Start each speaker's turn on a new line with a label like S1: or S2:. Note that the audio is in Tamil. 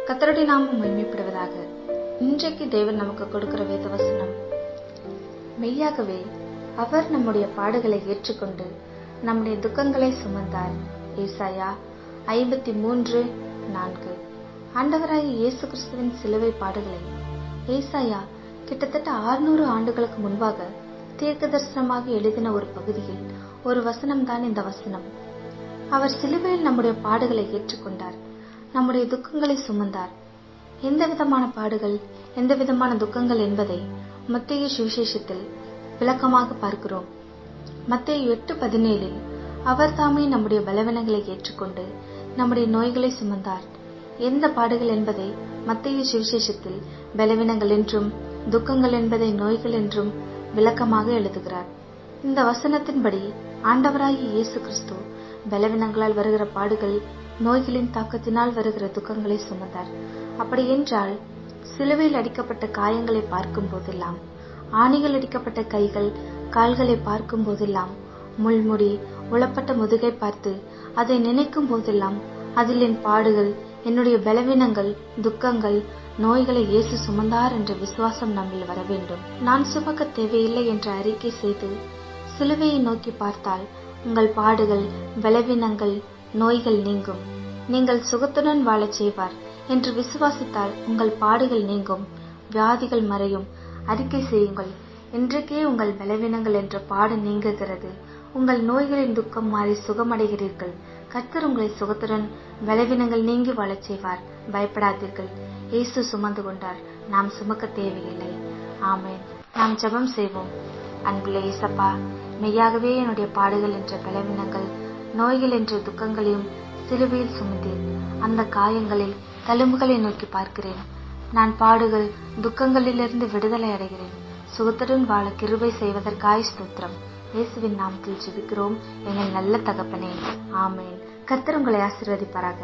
S1: கர்த்தருடைய நாமம் மகிமைப்படுவதாக. இன்றைக்கு தேவன் நமக்கு கொடுக்கிற வேத வசனம், மெய்யாகவே அவர் நம்முடைய பாடுகளை ஏற்றுக்கொண்டு நம்முடைய துக்கங்களை சுமந்தார். ஏசாயா 53:4. ஆண்டவராகிய இயேசு கிறிஸ்துவின் சிலுவை பாடுகளை ஏசாயா கிட்டத்தட்ட 600 ஆண்டுகளுக்கு முன்பாக தீர்க்க தரிசனமாக எழுதின ஒரு பகுதியில் ஒரு வசனம்தான் இந்த வசனம். அவர் சிலுவையில் நம்முடைய பாடுகளை ஏற்றுக்கொண்டார், நம்முடைய துக்கங்களை சுமந்தார். எந்த விதமான பாடுகள், எந்த விதமான துக்கங்கள் என்பதை மத்தேயு சுவிசேஷத்தில் விளக்கமாக பார்க்கிறோம். மத்தேயு 8:17 அவர் தாமே நம்முடைய பலவீனங்களை ஏற்றுக்கொண்டு நம்முடைய நோய்களை சுமந்தார். எந்த பாடுகள் என்பதை மத்தேயு சுவிசேஷத்தில் பலவீனங்கள் என்றும், துக்கங்கள் என்பதை நோய்கள் என்றும் விளக்கமாக எழுதுகிறார். இந்த வசனத்தின்படி ஆண்டவராகிய இயேசு கிறிஸ்து பலவீனங்களால் வருகிற பாடுகள், நோய்களின் தாக்கத்தினால் வருகிற துக்கங்களை சுமந்தார். அப்படி என்றால் சிலுவையில் அடிக்கப்பட்ட காயங்களை பார்க்கும் போதெல்லாம், ஆணிகள் அடிக்கப்பட்ட கைகள் கால்களை பார்க்கும் போதெல்லாம், முள்முடி உளப்பட்ட முதுகை பார்த்து அதை நினைக்கும் போதெல்லாம், அதில் என் பாடுகள், என்னுடைய பலவீனங்கள், துக்கங்கள், நோய்களை இயேசு சுமந்தார் என்ற விசுவாசம் நம்மில் வர வேண்டும். நான் சுமக்க தேவையில்லை என்ற அறிக்கை செய்து சிலுவையை நோக்கி பார்த்தால் உங்கள் பாடுகள், பலவீனங்கள், நோய்கள் நீங்கும். நீங்கள் சுகத்துடன் வாழச் செய்வார் என்று விசுவாசித்தால் உங்கள் பாடுகள் நீங்கும், வியாதிகள் மறையும். அறிக்கை செய்யுங்கள். இன்றைக்கே உங்கள் பலவீனங்கள் என்ற பாடு நீங்குகிறது. உங்கள் நோய்களின் துக்கம் மாறி சுகமடைகிறீர்கள். கர்த்தர் உங்களை சுகத்துடன், பலவீனங்கள் நீங்கி வாழச் செய்வார். பயப்படாதீர்கள். இயேசு சுமந்து கொண்டார், நாம் சுமக்க தேவையில்லை. ஆமென். நாம் ஜெபம் செய்வோம். அன்புள்ள இயேசப்பா, மெய்யாகவே என்னுடைய பாடுகள் என்ற பலவீனங்கள், நோய்கள் என்ற துக்கங்களையும் சிலுவையில் சுமந்தேன். அந்த காயங்களில் தழும்புகளை நோக்கி பார்க்கிறேன். நான் பாடுகள், துக்கங்களிலிருந்து விடுதலை அடைகிறேன். சுகத்துடன் வாழ கிருபை செய்வதற்காய் ஸ்தோத்திரம். இயேசுவின் நாமத்தில் ஜெபிக்கிறோம் எங்கள் நல்ல தகப்பனே. ஆமென். கர்த்தர் உங்களை ஆசீர்வதிப்பாராக.